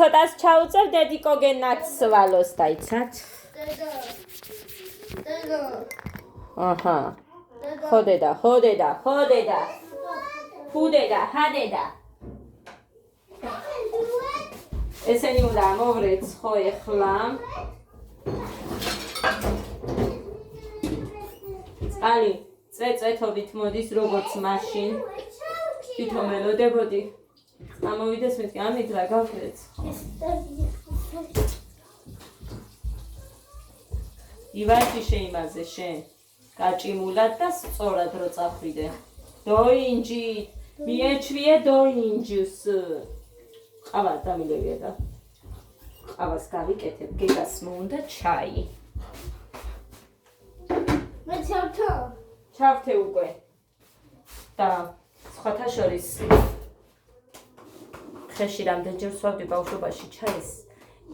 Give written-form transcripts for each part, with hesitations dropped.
ცოტას ჩაუწევ დედიკო გენაც ვალოს დაიცათ. აჰა. ხოდედა. ხუდედა, ჰადედა. ესენი უნდა მოვრეცხო ეხლა. წყალი წვეთობით მოდის როგორც მაშინ. თვითონ მელოდებოდი. ამოვიდეს მეთქი ამით რა გავხდეთ. ივანში შეიმაზე შენ. გაჭიმულად და სწორად რო წახვიდე. დოინჯი, მიეჩვიე დოინჯს. ყავა დამილევია და. ყავას გავიკეთებ, გეგას მოუნდა ჩაი. მე ჩავთო. ჩავთე უკვე. და სხვათა შორის ხეში რამდენჯერ ვსვავდი ბავშვობაში ჩაის,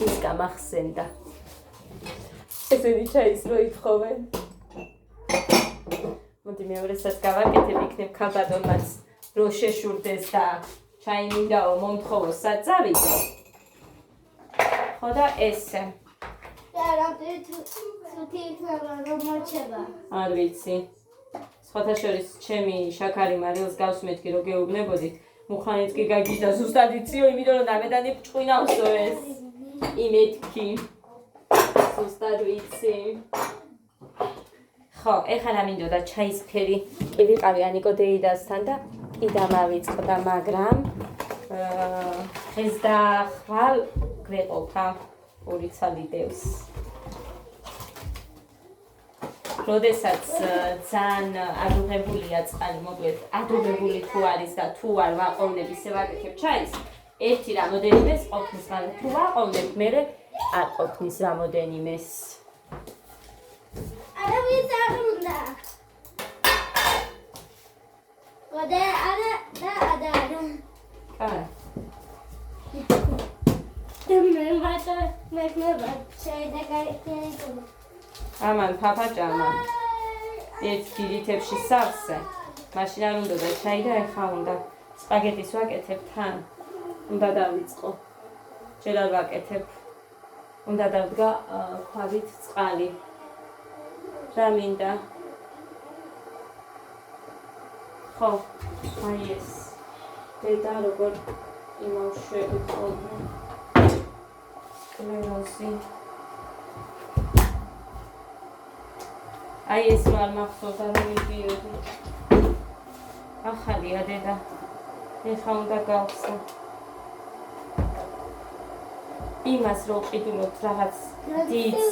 ის გამახსენდა. ესენი ჩაის რო ითხოვენ. მოდი მეორესაც გავაკეთებ, იქნებ ქალბატონმაც რო შეშურდეს და ჩაი მინდაო მომთხოვოს საწავიდო. ხო და ესე. და რამდენი თუთი იქნება რომ მოჩება? არ ვიცი. სხვათა შორის ჩემი შაქარი მარილს გავს მეთქი რო გეუბნებოდით. მუხანიც კი გაგიჟდა ზუსტად იწიო, იმიტომ რომ დამედანი ჭკვინავსო ეს. იმეთქი. ზუსტად ვიცი. ხო, ეხლა რა მინდოდა ჩაისფერი. კი ვიყავი ანიკო დეიდასთან და კი დამავიწყდა, მაგრამ ხეს და ხვალ გვეყოფა ორი ცალი დევს. როდესაც ძალიან ადუღებულია წყალი, მოკლედ ადუღებული თუ არის და თუ არ ვაყოვნებ ისე ვაკეთებ ჩაის, ერთი რამოდენიმეს ყოფნის მალე თუ ვაყოვნებ, მერე არ ყოფნის რამოდენიმეს. არავის არ უნდა. გოდე არა და ადარა. კაი. მე მარტო მეკნება შეიძლება გაიქნება. ამან ფაფაჭამა ერთ გირითებში სავსე მაშინ არ უნდა და ჩაი და ეხა უნდა სპაგეტის ვაკეთებ თან უნდა დავიწყო ჯერ არ ვაკეთებ უნდა დავდგა ქვავით წყალი რა მინდა ხო აი ეს დედა როგორ იმავში უყოლდა სკლეროზი აი ეს არ მახსოვდა რომ მიდიოდი. ახალია დედა. ეხლა უნდა გავხსნა. იმას რო ყიდულობთ რაღაც დიდს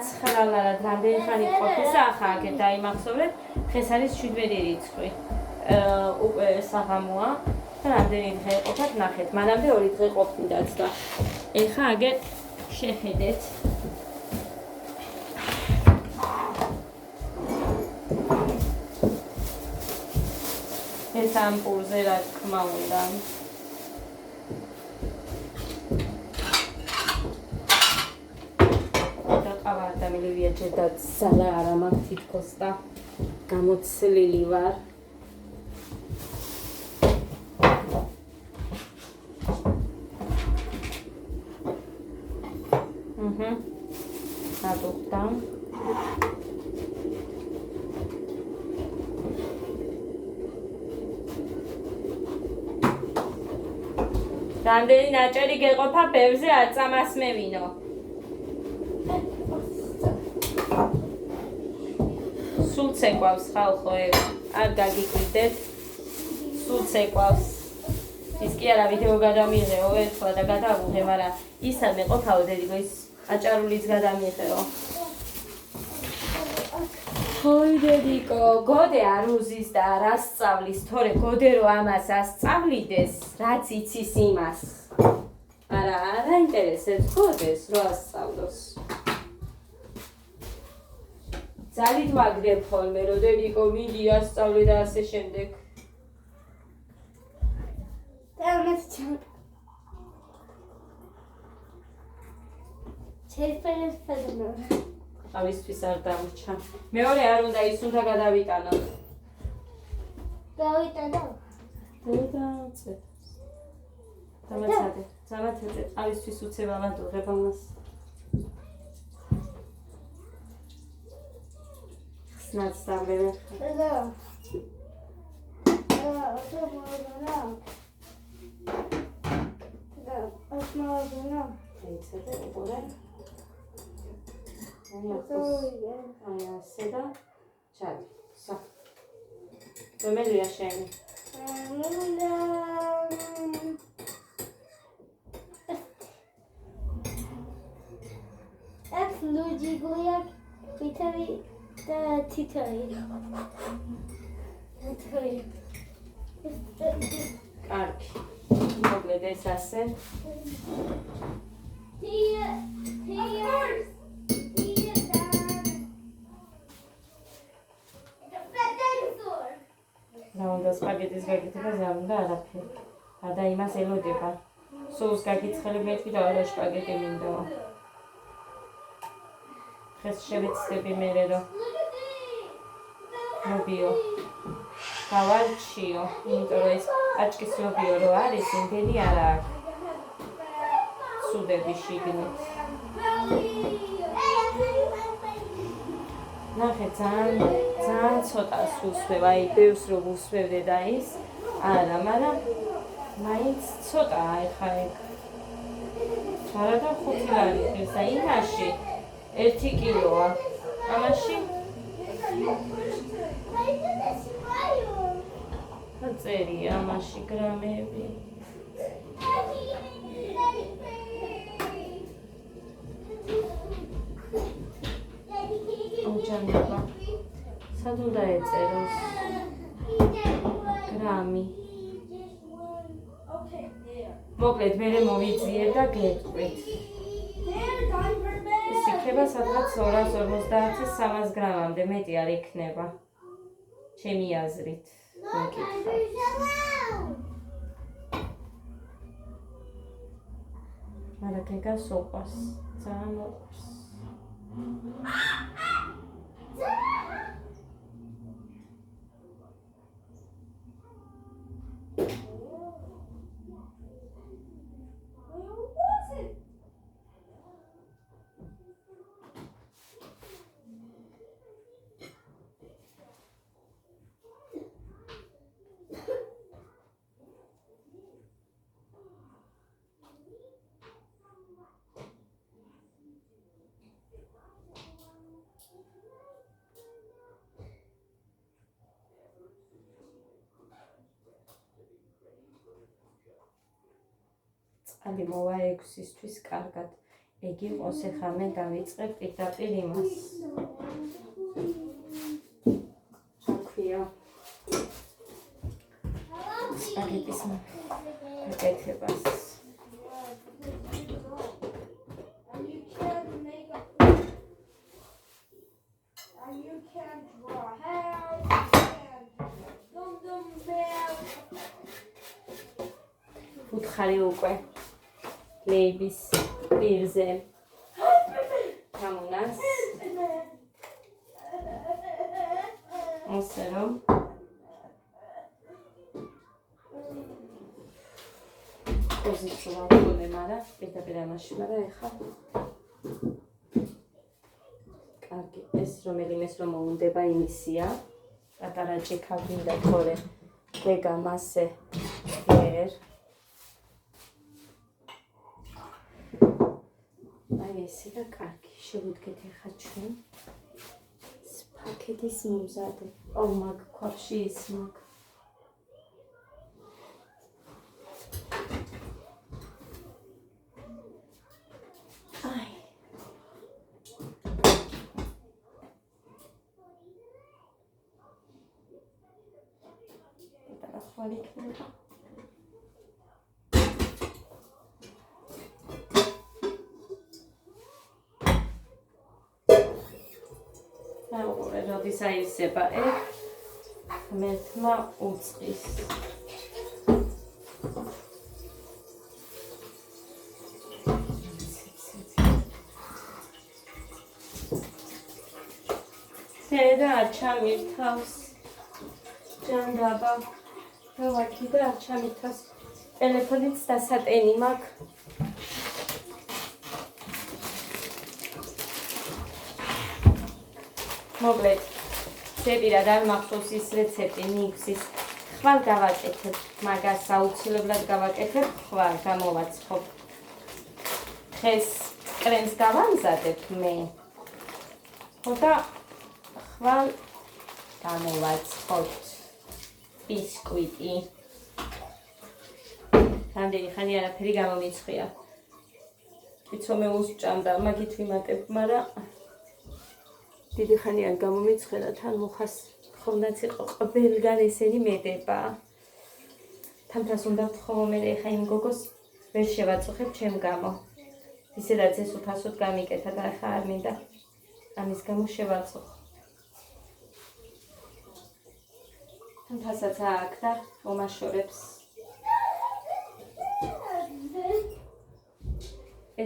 ცხრალარად რამდენი ხანი ყოფის ახლა აგერ დაიმახსოვრეთ. დღეს არის 17 რიცხვი. უკვე საღამოა და რამდენი დღე ყოფათ ნახეთ. მანამდე 2 დღე ყოფნიდათ და ეხლა აგერ შეხედეთ. ეს ამპულზე რა თქმა უნდა. და ყავა დამილევია ჯერ და ძალა არა მაქვს თითქოს და გამოცლილი ვარ. გადუხდა. რამდენი ნაჭერი გეყოფა ბევრზე არ წამასმევინო. სულ ცეკვავს ხალხო არ გაგიკვირდეთ. სულ ცეკვავს. ის კი არა ვიდეო გადამიღეო ერთხელ და გადავუღე, მაგრამ ის არ მეყოფაო დედიკო ის აჭარულიც გადამიღეო. ხოი დედიკო, გოდე არ უზის და არ ასწავლის, თორე გოდე რო ამას ასწავლიდეს, რაც იცის იმას. არა, არა ინტერესებს გოდეს რო ასწავლოს. ძალით ვაგდებ ხოლმე, რო დედიკო მიდი ასწავლე და ასე შემდეგ. და ამას შეიძლება ავისთვის არ დამრჩა. მეორე არ უნდა ის უნდა გადავიტანო. გავიტანო. დავიწე. დამაცადე. ზამათაზე ყავისთვის უცებ ავადურებ ამას. ხსნაც დამბევე. და όσο μπορώ და ოსმალობნა ეცადე უყურე. აი ასე და ჩადი. სა. რომელია შენი? ეს ლუჯიგოია ვიტარი და თითოი. კარგი. მოკლედ ეს ასე. რა უნდა სპაგეტის გაკეთება, რა უნდა არაფერი. და იმას ელოდება. სულს გაკიცხელი მეთქი და არა სპაგეტი მინდა. დღეს შევეცდები მერე რომ ლობიო. გავარჩიო, იმიტომ რომ ეს აჭკის ლობიო რო არის, იმდენი არა აქვს. სუდები შიგნით. ნახე, ძალიან ცოტას უსვევ, აი ბევრს რომ უსვევდე და ის არა, მაგრამ მაინც ცოტაა ეხა ეგ. არა და 5 ლარი ხეს და იმაში 1 კილოა. ამაში წერია ამაში გრამები. ოჯანობა. სად უნდა ეწეროს? გრამი. მოკლედ მერე მოვიძიე და გეტყვით. ეს იქნება სადღაც 250-300 გრამამდე, მეტი არ იქნება. ჩემი აზრით. მაგრამ გეგას უყვარს, ძალიან უყვარს. წყალი მოვა 6-ისთვის კარგად. ეგ იყოს, ეხლა მე დავიწყებ პირდაპირ იმას. აქვია. სპაგეტის გაკეთებას. უთხარი უკვე ლეიბის პირზე გამონას ასე რომ პოზიცია ვქონე, მაგრამ პირდაპირ ამაში, მაგრამ ეხლა კარგი, ეს რომელიმეს რომ მოუნდება იმისია, პატარა ჭიქა გინდა თორე გეგამ ასე ვერ აი ესე და კარგი, შევუდგეთ ეხლა ჩვენ სპაგეტის მომზადე. მაგ ქვაში ის მაგ. აი. და ახალი იქნება. როდის აივსება ეგ მეთმა უწყის. და არ ჩამირთავს ჯანდაბა. დავაკი და არ ჩამირთავს. ტელეფონიც დასატენი მაქვს. მოკლედ ზეპირად არ მახსოვს ის რეცეპტი ნიგვზის ხვალ გავაკეთებ მაგას აუცილებლად გავაკეთებ ხვალ გამოვაცხობ დღეს კრემს გავამზადებ მე ხო და ხვალ გამოვაცხობთ ბისკვიტი რამდენი ხანი არაფერი გამომიწხვია იცომე უსჭამდა მაგით ვიმატებ მაგრამ დიდი ხანი არ გამომიცხელა თან მუხას ხოვნაც იყო ყველგან ესენი მედება თამთას უნდა ვთხოვო მე ხა იმ გოგოს ვერ შევაწუხებ ჩემ გამო ისედაც ეს უფასოდ გამიკეთა და ხა არ მინდა ამის გამო შევაწუხო თამთასაც აქ და მომაშორებს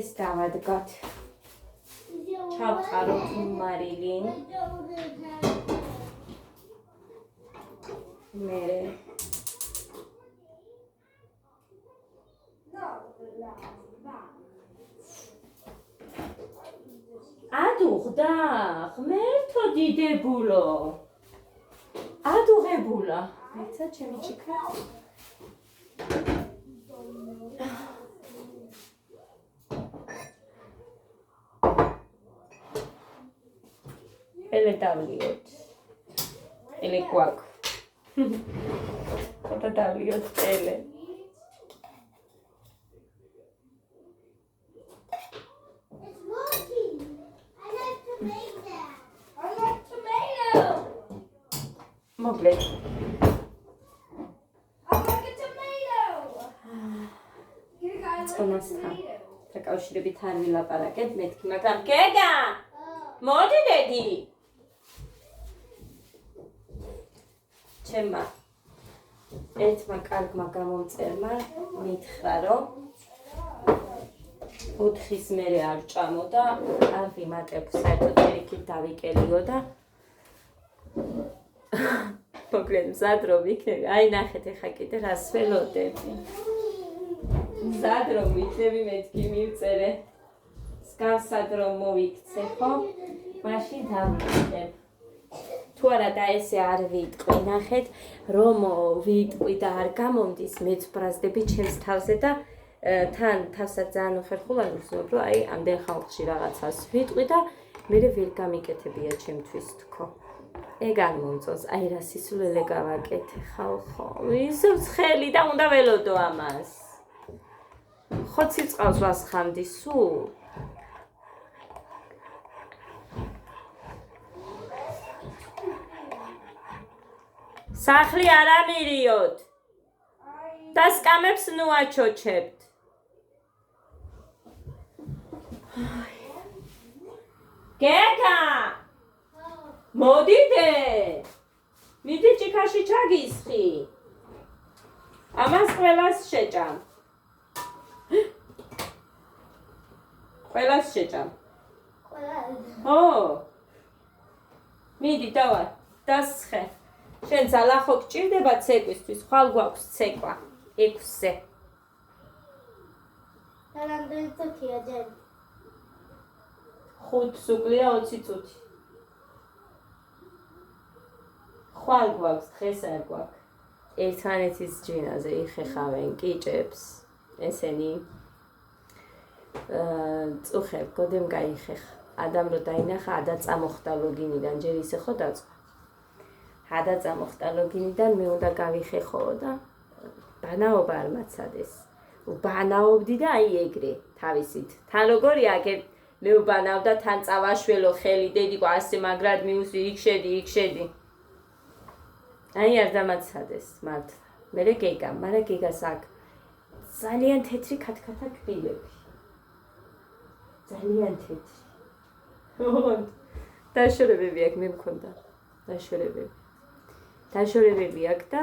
ეს დავადგათ ჩავყაროთ მარილი მერე ადუღდა ღმერთო დიდებულო ადუღებულა ეცა ჩემი ჩიქა ele დავლიოთ ele გვაქვს ხოდა დავლიოთ ele მოკლედ წონასთან დაკავშირებით არ ვილაპარაკებ მეთქი მაგრამ გეგა მოდი დედი ჩემმა ერთმა კარგმა გამომწერმა მითხრა რომ 4-ის მერე არ ჭამო და არ ვიმატებ საერთოდ ერიქით დავიკელიო და მოკლედ მზად რომ ვიქნები აი ნახეთ ეხა კიდე რას ველოდები მზად რომ ვიქნები მეთქი მივწერე სკავსად რომ მოვიქცე ხო მაშინ დავიკეთებ თუ არა და ესე არ ვიტყვი ნახეთ რომ ვიტყვი და არ გამომდის მეც ბრაზდები ჩემს თავზე და თან თავსაც ძალიან უხერხულ არ ვსვენებ რომ აი ამდენ ხალხში რაღაცას ვიტყვი და მე ვერ გამიკეთებია ჩემთვის თქო ეგ არ მომწონს აი რა სისულელე გავაკეთე ხალხო ისე ცხელი და უნდა ველოდო ამას ხო ციწყავს ვასხამდი სულ სახლი არ ამირიოთ და სკამებს ნუ აჩოჩებთ გეგა მოდიდე მიდი ჭიქაში ჩაგისხი ამას ყველას შეჭამ ყველას შეჭამ ო მიდი დავა დასხე შენ ძალა ხო გჭირდება ცეკვისთვის ხვალ გვაქვს ცეკვა 6-ზე და რამდენი წუთია ჯერ 5 უკლია 20 წუთი ხვალ გვაქვს დღეს არ გვაქვს ერთმანეთის ჯინაზე იხეხავენ კიჭებს ესენი წუხებ გოდემ გაიხეხა ადამ რო დაინახა ადა წამოხდა ლოგინიდან ჯერ ისე ხო დაწყო ადა წამოხდა ლოგინიდან მე უნდა გავიხეხო და ბანაობა არ მაცადეს უბანაობდი და აი ეგრე თავისით თან როგორია აგერ მე უბანავდა თან წავაშველო ხელი დედიკო ასე მაგრად მიუსვი იქ შედი აი არ დამაცადეს მათ მერე გეგა მაგრამ გეგას აქ ძალიან თეთრი ქათქათა კბილები ძალიან თეთრი დაშორებები აქ მე მქონდა დაშორებები აქ და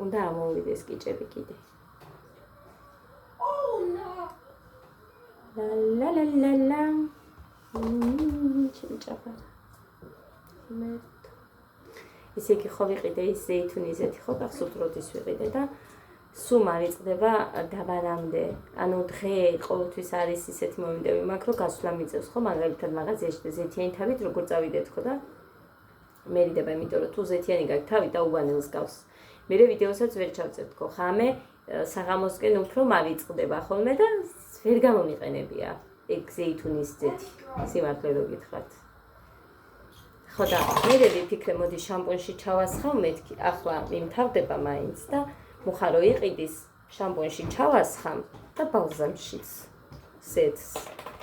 უნდა ამოვიდეს კიჭები კიდე ლა ლა ლა ლა ჩინჭაფა ისე კი ხო ვიყიდე ის ზეითუნიზეთი ხო გახსოვთ როდის ვიყიდე და სულ მარიწყდება დაბანამდე ანუ დღე ყოველთვის არის ისეთი მომენტები მაქვს რომ გასვლა მიწევს ხო მაგალითად მაღაზიაში და ზეთიანი თავით როგორ წავიდეთ ხო და მერიდება, იმიტომ რომ თუ ზეთიანი გაქვს თავი და უბანელს გავს. მერე ვიდეოსაც ვერ ჩავწერთ ხო, ხამე საღამოსკენ უფრო მავიწყდება ხოლმე და ვერ გამომიყენებია ეგ ზეითუნის ზეთი. სიმართლე რო გითხრათ. ხო და მერე ვიფიქრე, მოდი შამპუნში ჩავასხავ მეთქი. ახლა მიმთავრდება მაინც და მუხარო იყიდის, შამპუნში ჩავასხამ და ბალზამშიც. სეთს.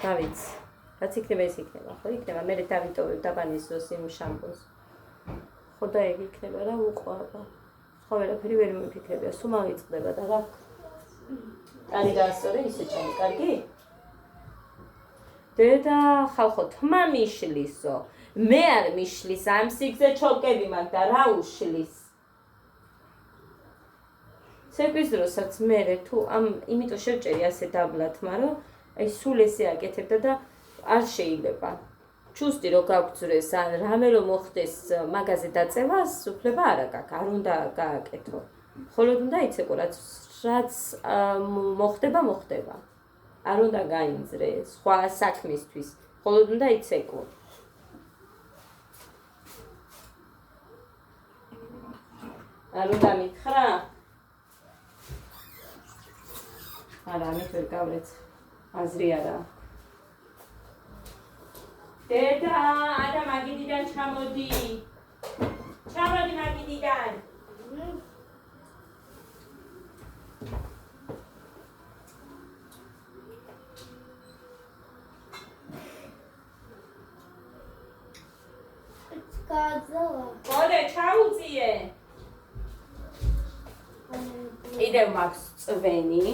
რა ვიცი. რაც იქნება ეს იქნება, ხო იქნება, მერე დავიტოვებ დაბანისოს იმ შამპუნს. ხო და ეგ იქნება რა უყვება. სხვა ვერაფერი ვერ მიფიქრებია, სულ მავიწყდება და რა. კარი გაასწორე ისე ჩემი, კარგი? დედა ხალხო თმა მიშლისო. მე არ მიშლის, ამ სიგზე ჩოკები მაქვს და რა უშლის? ცეკვის დროსაც მერე თუ ამ იმიტომ შევჭერი ასე დაბლათმა, რომ აი სულ ესე აკეთებდა და არ შეიძლება. ჩუსტი რო გაგვძრეს, ან რამე რო მოხდეს მაგაზე დაწევას, უფლება არ აქვს, არ უნდა გააკეთო. ხოლოდ უნდა იცეკო, რაც მოხდება. არ უნდა გაინძრე სხვა საქმისთვის. ხოლოდ უნდა იცეკო. არ უნდა მითხრა? არა, ამით ვერ გავრეცხ. აზრი არა. დედა, ადა მაგიდიდან ჩამოდი. ჩამოდი მაგიდიდან. გაძლა. გოდე, ჩაუწიე. კიდევ მაქვს წვენი.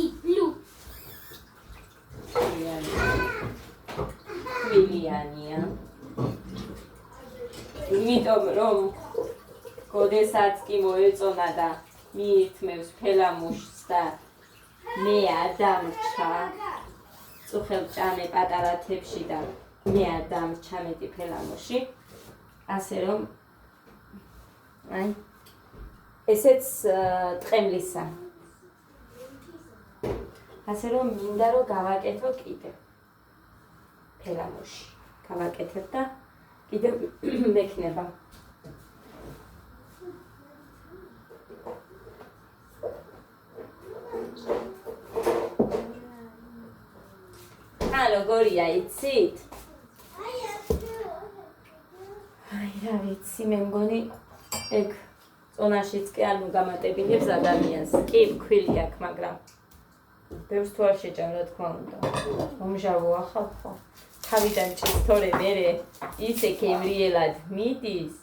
იბლუ. ვილიანია. იმიტომ რომ გოდესაც კი მოეწონა და მიირთმევს ფელამუშს და მე არ დამრჩა. წუხელ ჭამე პატარა თებში და მე არ დამრჩა მეტი ფელამუში. ასე რომ აი ესეც ტყემლისა. ასე რომ მინდა რომ გავაკეთო კიდევ ფელამუში. გავაკეთებ და კიდევ მექნება. როგორია იცით? აი რა ვიცი, მე მგონი ეგ წონაშიც კი არ მოგამატებინებს ადამიანს. კი ქვილი აქვს, მაგრამ ბევრს თუ არ შეჭამ, რა თქმა უნდა. მომჟავოა ხალხო. თავიდან ჭის თორე მერე ისე კემრიელად მიდის.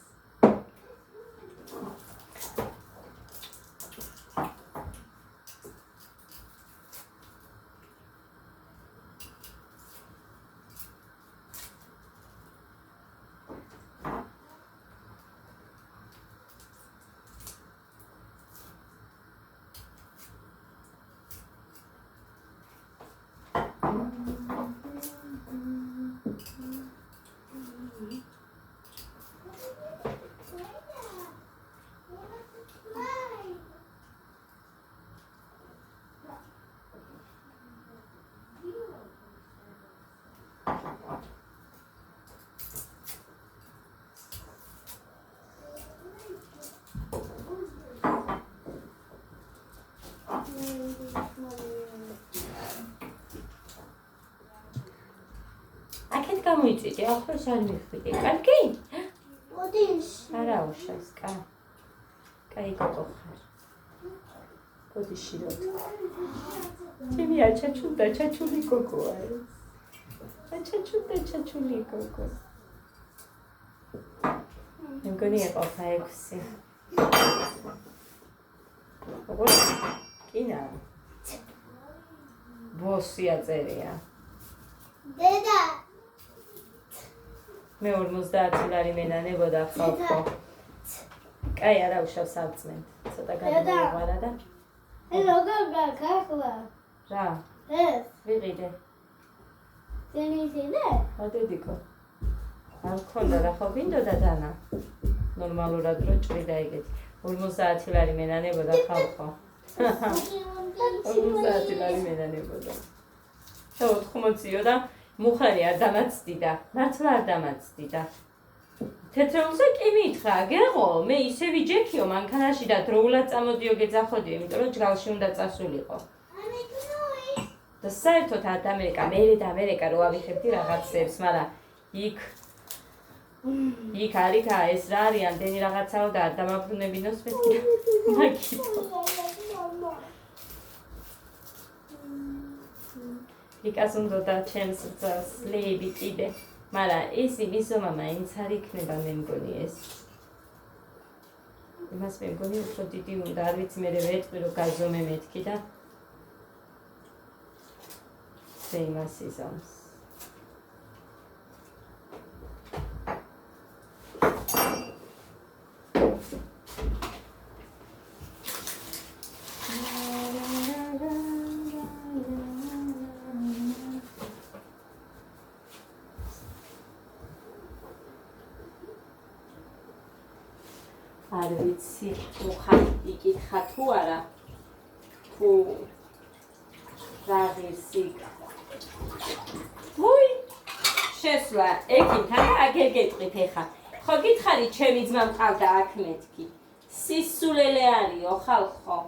აქეთ გამოიწვიდი, ახლოს არ მიხვიდე. კარგი? მოდის. არა უშავს, კაი გოგო ხარ. მოდი შირო. ჩემი აჩაჩუნდა ჩაჩული გოგოა ეს. აჩაჩუნდა ჩაჩული გოგო. მე მგონი ეყოლა 6. როგორ? კინა. ბოსი აწერია. დედა. მე 50 ლარი მენანებოდა ხალხო. კაი არა უშავს არწმენ. ცოტა გადმოვაყარა და როგორ გაქახლა? რა? ეს. ვიყიდე. ზენიზინე? ადედიკო. არ მქონდა რა ხო გინდოდა დანა. ნორმალურად რო ჭრიდა ეგეთი. 50 ლარი მენანებოდა ხალხო. 50 ლარი მენანებოდა. და 80-იო და მუხარი არ დამაცდიდა. მართლა არ დამაცდიდა. თეთრეულზე კი მითხრა, გეღო, მე ისე ვიჯექიო მანქანაში და დროულად წამოდიო გეძახოდიო, იმიტომ რომ ჯგალში უნდა წასულიყო. და საერთოდ ამერიკა, მერე რო ავიხებდი რაღაცებს, მაგრამ იქ არიქა ეს რა არის, ამდენი რაღაცაო და არ დამაბრუნებინოს მეთქი მაგითო. იქას უნდა ჩემს ლეიბი კიდე, მაგრამ ეს იმის ზომა მაინც არ იქნება მე მგონი ეს. იმას მე მგონი უფრო დიდი უნდა, არ ვიცი მე ვეტყვი რომ გაზომე მეთქი და იმას იზამს. არ ვიცი იკითხა თუ არა თუ რა ღირსი ვუი შესვლა ეკითხა და აგერ გეტყვით ეხა ხო გითხარი ჩემი ძმა მყავდა აქ მეთქი სისულელე არისო ხალხო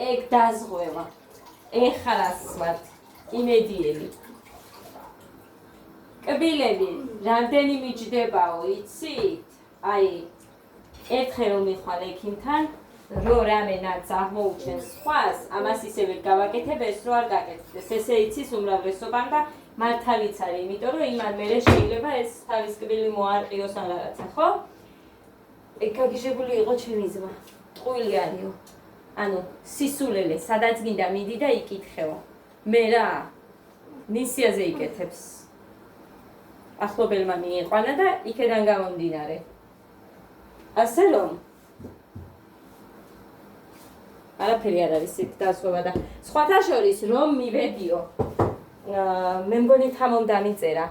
ეგ დაზღვევა ეხა რასვათ იმედიელი კბილები რამდენი მიჯდებაო იცით აი ერთხელ რომ მიხვალ ექიმთან რო რამენაც აღმოუჩენს სხვას ამას ისე ვერ გავაკეთებ ეს რო არ გაკეთდეს ესე იცის უმრავლესობამ და მართალიც არის იმიტომ რომ იმან მერე შეიძლება ეს თავის კბილი მოარყიოს ან რაღაცა ხო ეგ გაგიჟებული იყო ჩემი ძმა ტყუილი არისო ანუ სისულელე სადაც გინდა მიდი და იკითხეო მე რა ნისიაზე იკეთებს ახლობელმა მიიყვანა და იქედან გამომდინარე ასე რომ არაფერი არ არის იქ დასვება და სხვათა შორის რომ მივედიო მე მგონი თამომ დამიწერა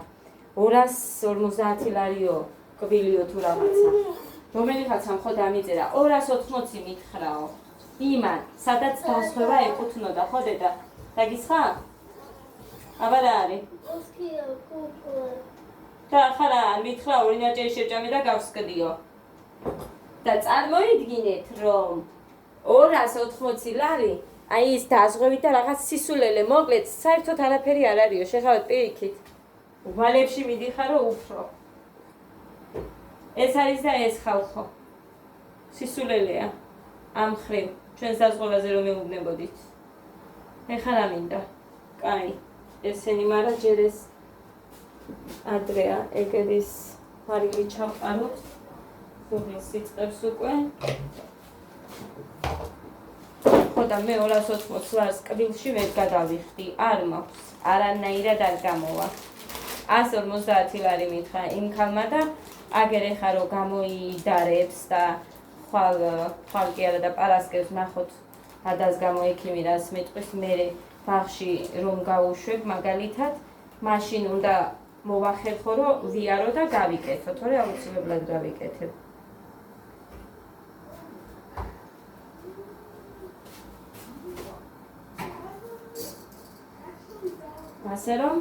250 ლარიო კბილიო თუ რაღაცა რომელიღაცამ ხო დამიწერა 280 მითხრაო იმან სადაც დასვება ეკუთვნოდა ხო დედა დაგისხა აბა რა არის და ხარა მითხრა ორი ნაჭერი შეჭამე და გავსკდიო და წარმოიდგინეთ რომ 280 ლარი აი ის დაზღვევით და რაღაც სისულელე მოკლედ საერთოდ არაფერი არ არისო შეხავთ პირიქით ვალებში მიდიხარო უფრო ეს არის და ეს ხალხო სისულელეა ამ ხრივ ჩვენს დაზღვევაზე რომ მეუბნებოდით ეხლა რა მინდა კაი ესენი მარა ჯერ ეს ადრეა ეგერის მარილი ჩავყაროთ გუგლის სიწყებს უკვე ხოდა მე 280 ლარს კბილში ვერ გადავიხდი არ მაქვს არანაირად არ გამოვა 150 ლარი მითხრა იმ ქალმა და აგერ ეხა რომ გამოიდარებს და ხვალ კი არა და პარასკევს ნახოთ ადას გამოექიმი რას მეტყვის მე ბაღში რომ გავუშვებ მაგალითად მაშინ უნდა მოვახერხო რომ ვიარო და გავიკეთო თორე აუცილებლად გავიკეთებ ასე რომ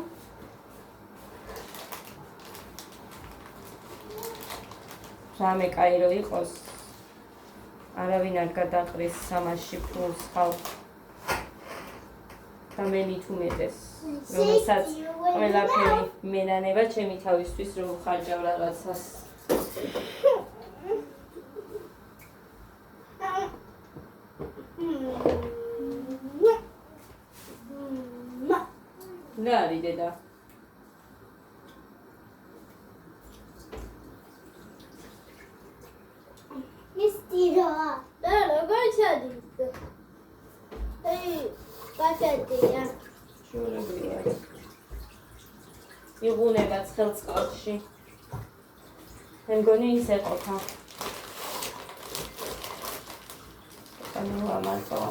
რამე კაი რო იყოს არავინ არ გადაყრის სამაში ფულს ხალხ და მე მით უმეტეს რომელსაც ყველაფერი მენანება ჩემი თავისთვის რომ ხარჯავ რაღაცას რა არის დედა ის ტიროა და როგორ ჩადის აი კაცადია შორებია იღუნება ცხელწყალში მე მგონი ისე ყოფა ანუ ამასო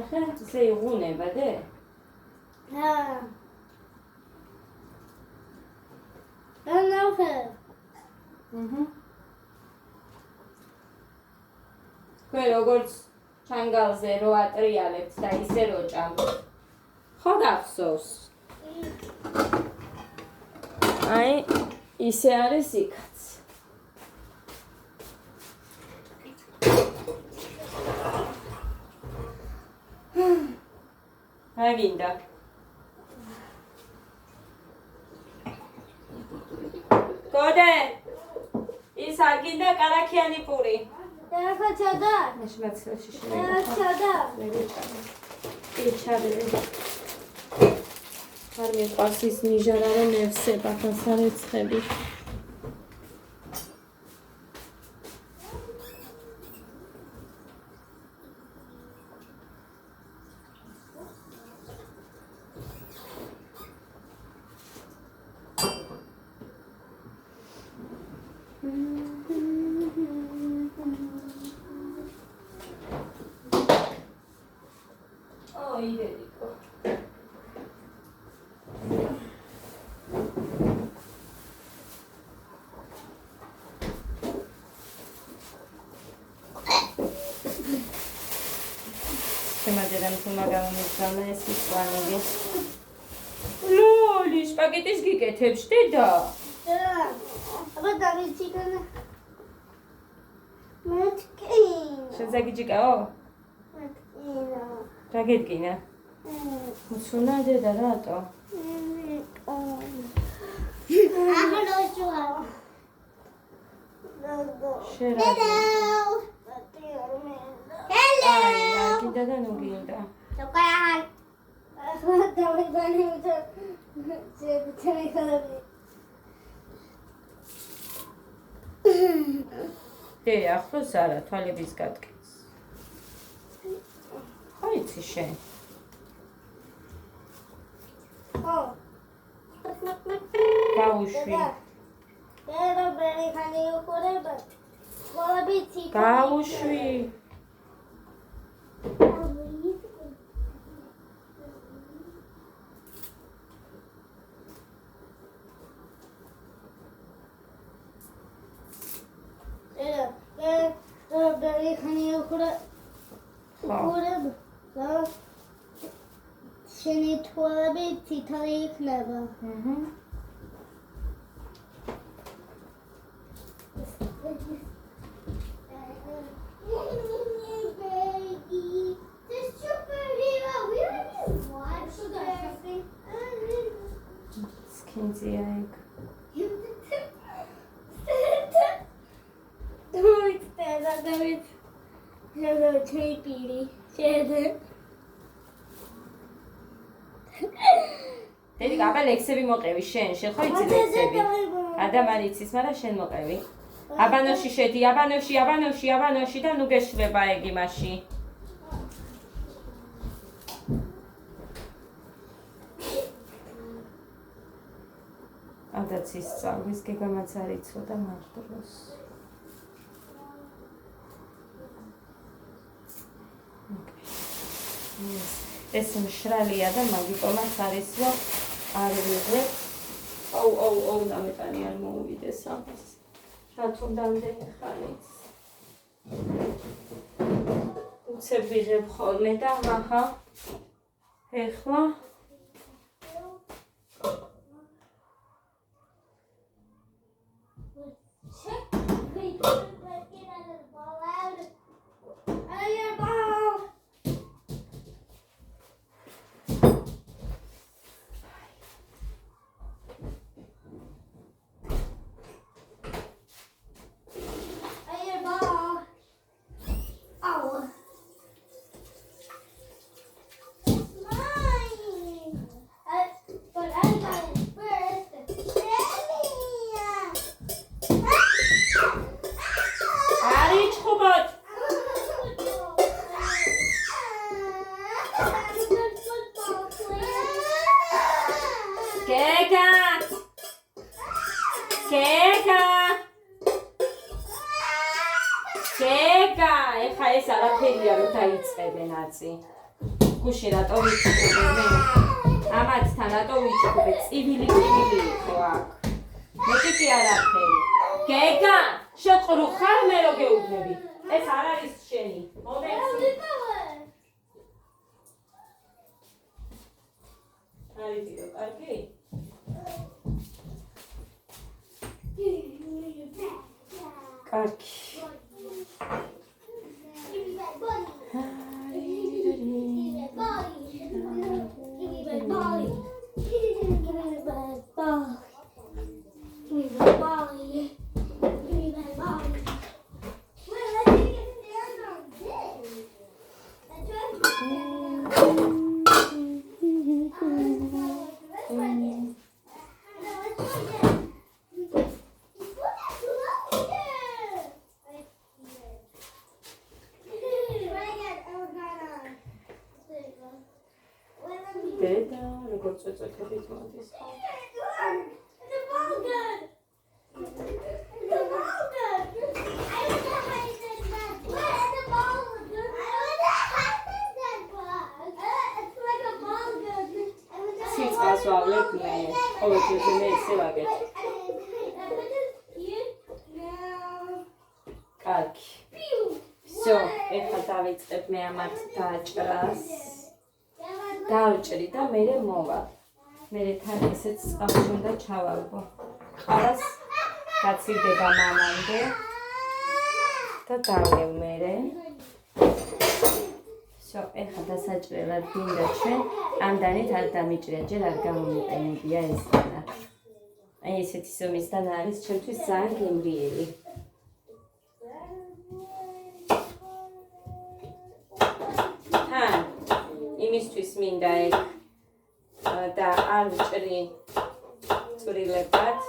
ახლა ისე იღუნება დე ჰა ანახე თქვენ როგორც ჩანგალზე რო ატრიალებთ და ისე რო ჭამთ. ხო გახსოვს? აი ისე არის იქაც. რა გინდა? გოდე ის არ გინდა კარაქიანი პური. ახლა ჩადა. მაშინ მაცლაში ახლა შეიძლება. ჩადა. ჩადე. არ მიყვარს ის ნიჟარა რომ ევსება ხასარეცხები. იდერიკო. შემაჯერამ თუ მაგამომიგზავნა ეს ის პლანები. ლოლი, სპაგეტის გიკეთებს დედა? აბა დავიჭიკანა. მეთკინ. შეზაგიჯიკაო? მეთკინა. რა გედგინა? მუსუნა დედა რატო? ახალოშუა. შერა. ჰელო. აი, გინდა და ნუ გინდა. ჩოკალ. ახლა დავიბანი უთ. ზეცები ხალები. ახლოს არა, თვალების გატკიც. ხო იცი შენ. ხო. გაუშვი. დედა ბერი ხანი უყურება. ყოლაბიცი. გაუშვი. ბერი ხანი უყურება. შენი თვალები ცითარი იქნება. სკინზია იქ. დედი, აბა ლექსები მოყევი შენ ხო იცი ლექსები? ადამიანი იცის, მაგრამ შენ მოყევი. აბანოში შედი, აბანოში და ნუ გეშლება ეგ იმაში. ადაც ის სწავლის გეგამაც არ იცოდა მართლაც. ეს მშრალია და მაგიტომაც არის რომ არ ვიღებ. აუ დამეტანი არ მოუვიდეს ამას. რატომ დამდენი ხანიც. უცებ ვიღებ ხოლმე და აჰა. ეხლა ეხა ეს არაფერია რომ დაიწყებენ აწი. გუში რატო ვიჭუბე? ამათთან რატო ვიჭუბე? წივილი იყო აქ. მეტი კი არაფერი. გეგა, შეყრუ ხარ მე რო გეუბნები. ეს არ არის შენი. მომეცი. არიდიო, კარგი? კარგი. დედა, როგორ წეწეთებით მოდის. სიწყალს ვავლებ მე, ყოველთვის მე ესე ვაკეთებ. კარგი. всё, ეხლა დავიწყებ მე ამათ დაჭრას. დავჭრი და მერე მოვა. მერე თან ესეც წყალში უნდა ჩავალბო. ყარას გაცილდება მამამდე და დავლევ მერე. всё, ეხლა დასაჭრელად გინდა ჩვენ ამდანით არ დამიჭრია, ჯერ არ გამომიყენებია ეს დანა. აი ესეთი ზომისთან არის ჩვენთვის ძალიან გემრიელი. იმისთვის მინდა ეგ და არ ვჭრი წვრილებად,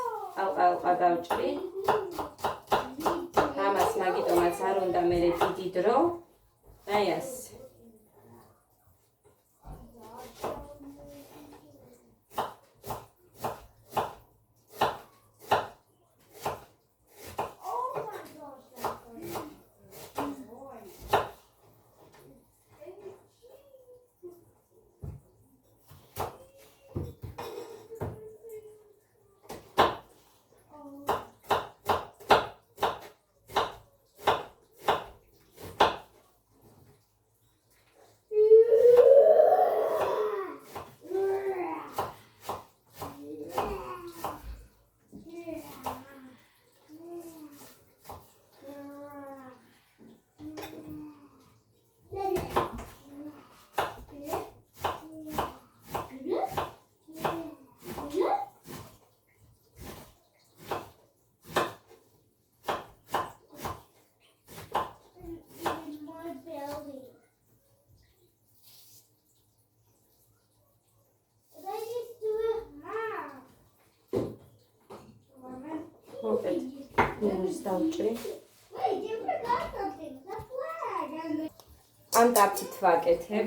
ალყა დავჭრი. ამას მაგიტომაც არ უნდა მერე დიდი დრო. აი ასე. ამ ტაფით ვაკეთებ,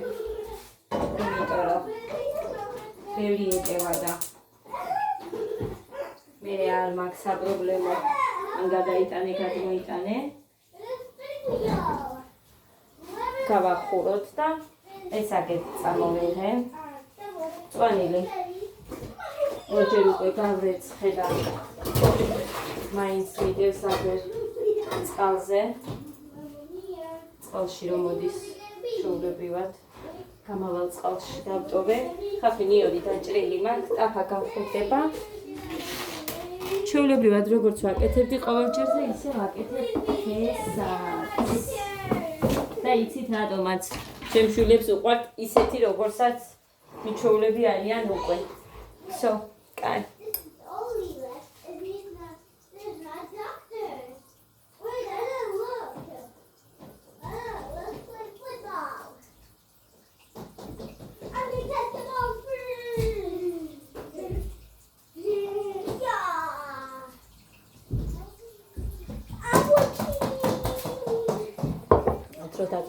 იმიტომ რომ ბევრი ეტევა და მე არ მაქვს საპრობლემო, ან გადაიტანე, გადმოიტანე. გავახუროთ და ეს აგეთ წამოვიღე. წვანილი. როჯერ უკვე გავრეცხე და მაინც მიდევს აგერ წყალზე. წყალში რომ მოდის ჩვეულებრივად გამავალ წყალში დავტოვე. ხაფი ნიოდი დაჭრილი მაქვს, ტაფა გავხურდება. ჩვეულებრივად როგორც ვაკეთებდი ყოველჯერზე, ისე ვაკეთებ ფესად. და იცით რატომაც შემშულებს უყვართ ისეთი როგორცაც მიჩვეულები არიან უკვე. So, კაი.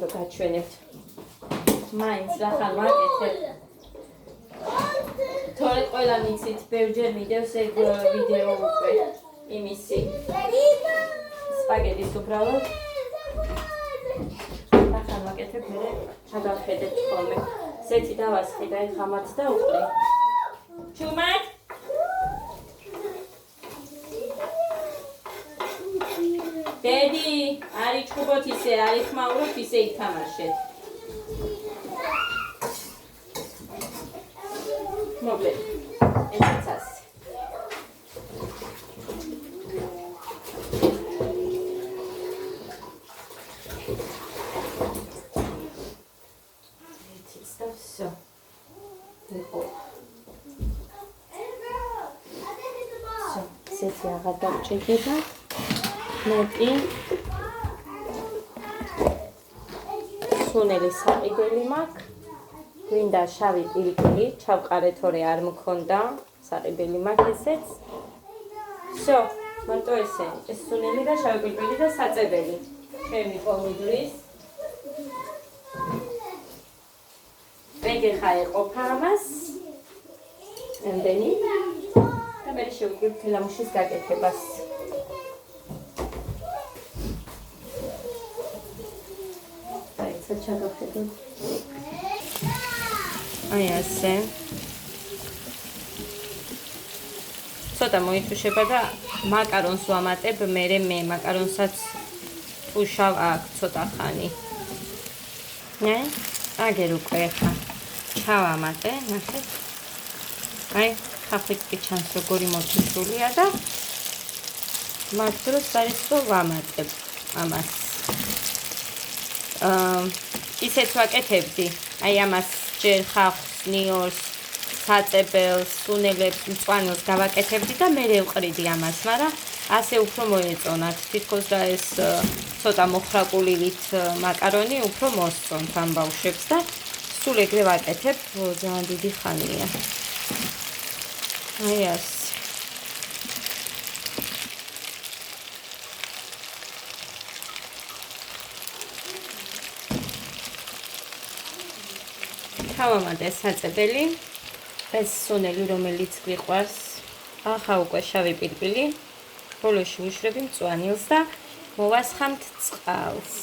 დრო გაჩვენებთ. მაინც ახალ ვაკეთებ. თორე ყველა მიცით, ბევრჯერ მიდევს ეგ ვიდეო უკვე იმისი. სპაგეტის უბრალოდ. ახალ ვაკეთებ, მე ჩადავხედეთ ხოლმე. სეთი დავასხი და ეხლა მათ და უყრი. ჩუმად? დედი არის ჩხუბოთ ისე, არის ხმაურობთ ისე ითამაშეთ. მოკლედ, ესეც ასე. Все. Все, ესეთი აღარ დავჭირდება. მეტი სუნელი საყიდელი მაქვს. გვინდა შავი პირიქით, ჩავყარე თორე არ მქონდა. საყიდელი მაქვს ესეც. Все, მარტო ესე. ეს სუნელი და შავი პირიქით და საწებელი. ჩემი პომიდორის მეგეხა ეყოფა ამას, ამდენი და მე შევკრიბ თელამუშის გაკეთებას. დაიცა ჩაგახედოთ. აი ასე. ცოტა მოითუშება და მაკარონს ვამატებ, მერე მე მაკარონსაც უშავ აქ ცოტა ხანი. ნე? აგერ უკვე ხა. ჩავამატე, ნახეთ. აი, ხაფით კი ჩანს როგორი მოთუშულია და მაგ დროს არის რომ ვამატებ ამას. ისეც ვაკეთებდი. აი ამას ჯერ ხახს, ნიორს, საწებელს, სუნელებს, მწვანილს გავაკეთებდი და მე ვყრიდი ამას, მაგრამ ასე უფრო მოეწონათ. თითქოს და ეს ცოტა მოხრაკულივით მაკარონი უფრო მოსწონთ ამ ბავშვებს და სულ ეგრე ვაკეთებ, ძალიან დიდი ხანია. აი ასე. თავამატე საწებელი, ეს სუნელი რომელიც გვიყვარს, ახლა უკვე შავი პირპილი, ბოლოში ვიშრები მწვანილს და მოვასხამთ წყალს.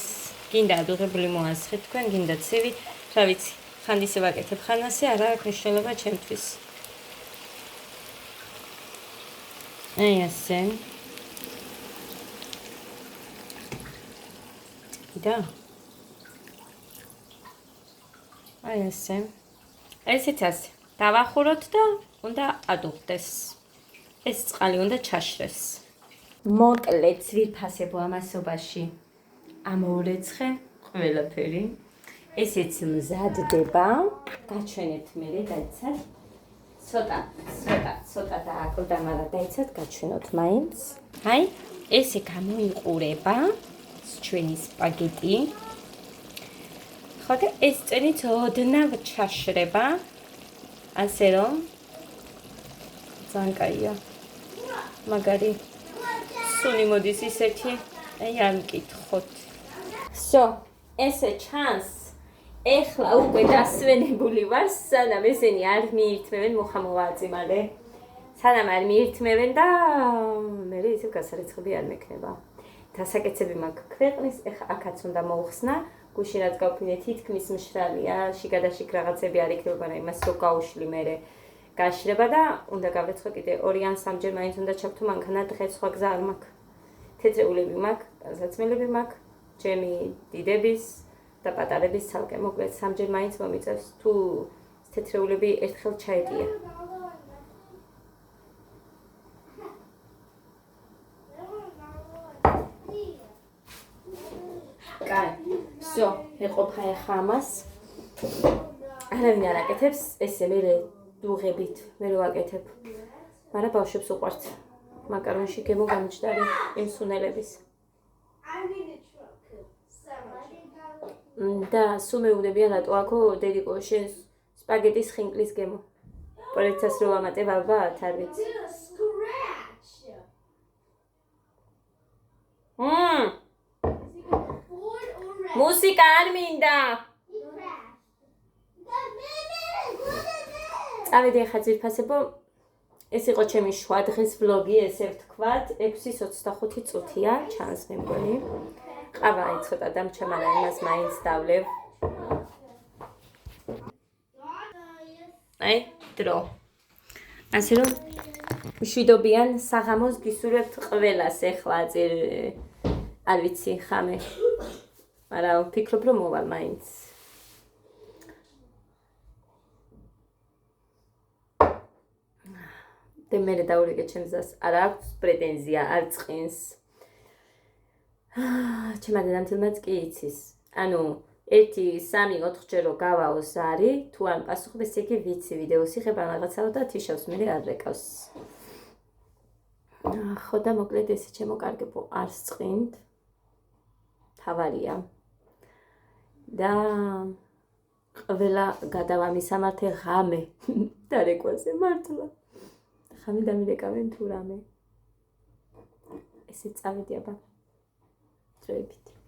გინდა დუღებული მოასხეთ თქვენ, გინდა ცივი, რა ვიცი, ხან ისე ვაკეთებ, ხან ასე, არა აქვს მნიშვნელობა ჩემთვის. აი ასე. და აი ასე. ესეც ასე. დავახუროთ და უნდა ადუღდეს. ეს წყალი უნდა ჩაშრეს. მოკლედ ვიფასებო ამასობაში. ამოურეცხე ყველაფერი. ესეც მზადდება. გაჩვენებთ მერე, დაიცათ. ცოტა დააკლდა, მაგრამ დაიცათ, გაჩვენოთ მაინც. აი, ესე გამოიყურება ჩვენი სპაგეტი. ხო და ეს წენიც ოდნავ ჩაშრება. ასე რომ ძალიან კაია. მაგარი სუნი მოდის ისეთი, აი არ მკითხოთ. Всё, ესე ჩანს. ეხლა უკვე დასვენებული ვარ, სანამ ესენი არ მიირთმევენ, მუხა მოვააწიმალე. სანამ არ მიირთმევენ და მე ისევ გასარეცხები არ მექნება. დასაკეცები მაქვს ქვეყნის, ეხლა აქაც უნდა მოუხსნა. გუშინ რაც გავფინე თითქმის მშრალია, შიგადაშიგ რაღაცები არ იქნება, მაგრამ იმას რო გაუშლი მერე გაშრება და უნდა გავრეცხო კიდე 2 ან 3 მაინც უნდა ჩავთო მანქანა დღეს სხვა გზა არ მაქვს. თეთრეულები მაქვს, განსაცმელები მაქვს, ჩემი დიდების და პატარების ცალკე მოკლედ 3 მაინც მომიწევს. თუ თეთრეულები ერთხელ ჩაედია. კაი. Всё, ეყოფა ახლა ამას. არავინ არ აკეთებს, ესე მე დუღებით მე რო ვაკეთებ. მაგრამ ბავშვებს უყვართ. მაკარონში გემო გამჭდარი იმ სუნელების. და სულ მეუბნებიან რატო აქო დედიკო შენ სპაგეტის ხინკლის გემო. პოლიცას რო ვამატებ ალბათ, არ ვიცი. მუსიკა არ მინდა. წავედი ახლა ძვირფასებო. ეს იყო ჩემი შუა დღის ვლოგი, ესე ვთქვათ, 6:25 წუთია, ჩანს მე მგონი. ყავა აი ცოტა დამჩა, მაგრამ იმას მაინც დავლევ. აი, დრო. ასე რომ მშვიდობიან საღამოს გისურვებთ ყველას ეხლა არ ვიცი ხამე მაგრამ ვფიქრობ რომ მოვალ მაინც და მე დავურიგე ჩემს ძას არ აქვს პრეტენზია არ წყინს ჩემმა დედამთილმაც კი იცის ანუ 1-3-4 ჯერ რო გავაო ზარი თუ არ პასუხობს იგი ვიცი ვიდეოს იღება რაღაცა და თიშავს მე არ რეკავს ხო და მოკლედ ესე ჩემო კარგებო არ წყინთ თავარია და ყველა გადავამისამართე ღამე დარეკვაზე მართლა ხამი დამირეკავენ თუ რამე ესე წავედი აბა დროებით